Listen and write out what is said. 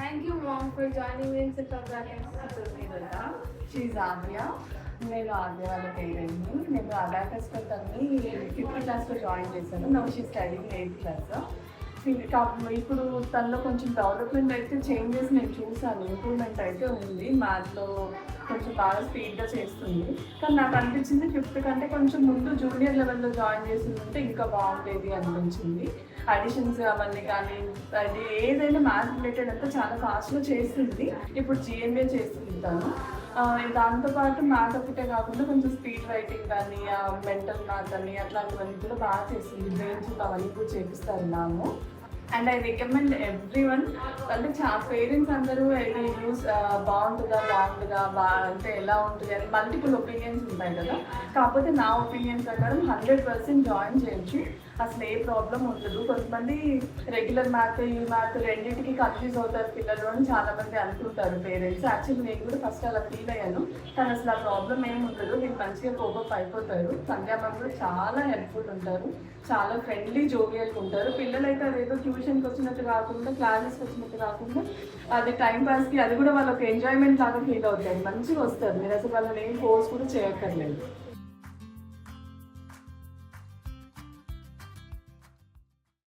Thank you, Mom, for joining me in such a she's Aadya. నేను ఆద్య వాళ్ళ పేరెంట్ని. నేను abacus తనని 5th క్లాస్లో జాయిన్ చేశాను. Now she studying 8th class. ఇప్పుడు తనలో కొంచెం డెవలప్మెంట్ అయితే చేంజెస్ నేను చూసాను, ఇంప్రూవ్మెంట్ అయితే ఉంది. మ్యాథ్లో కొంచెం బాగా స్పీడ్గా చేస్తుంది. కానీ నాకు అనిపించింది 5th కంటే కొంచెం ముందు జూనియర్ లెవెల్లో జాయిన్ చేసిందంటే ఇంకా బాగుండేది అనిపించింది. అడిషన్స్ అవన్నీ కానీ అది ఏదైనా మ్యాథ్స్ రిలేటెడ్ అంతా చాలా ఫాస్ట్గా చేస్తుంది. ఇప్పుడు జిఎంఏ చేస్తుంది తను. దాంతోపాటు మ్యాథ్ ఒకటే కాకుండా కొంచెం స్పీడ్ రైటింగ్ కానీ మెంటల్ మ్యాథ్ అని అట్లాంటివన్నీ కూడా బాగా చేస్తుంది. బ్రెయిన్స్ అవన్నీ కూడా చేపిస్తారు ma'am. And I recommend every one. అంటే పేరెంట్స్ అందరూ ఇది యూస్ బాగుంటుందా అంటే ఎలా ఉంటుంది అని మల్టిపుల్ ఒపీనియన్స్ ఉంటాయి కదా. కాకపోతే నా ఒపీనియన్ ప్రకారం 100% జాయిన్ చేయొచ్చు. అసలు ఏ ప్రాబ్లం ఉండదు. కొంతమంది రెగ్యులర్ మ్యాథ్ ఈ మ్యాథ్ రెండింటికి కన్ఫ్యూజ్ అవుతారు పిల్లలు అని చాలామంది అనుకుంటారు పేరెంట్స్. యాక్చువల్లీ నేను కూడా ఫస్ట్ అలా ఫీల్ అయ్యాను. కానీ అసలు ఆ ప్రాబ్లం ఏమి ఉండదు. మీరు మంచిగా కోపప్ అయిపోతారు. సంధ్యా మ్యామ్ కూడా చాలా హెల్ప్ఫుల్ ఉంటారు, చాలా ఫ్రెండ్లీ జోవియల్గా ఉంటారు. పిల్లలు అయితే అదేదో ట్యూషన్కి వచ్చినట్టు కాకుండా క్లాసెస్కి వచ్చినట్టు కాకుండా అది టైం పాస్కి అది కూడా వాళ్ళకి ఎంజాయ్మెంట్ లాగా ఫీల్ అవుతారు. మంచిగా వస్తారు. మీరు అసలు వాళ్ళని ఏం కోర్స్ కూడా చేయక్కర్లేదు.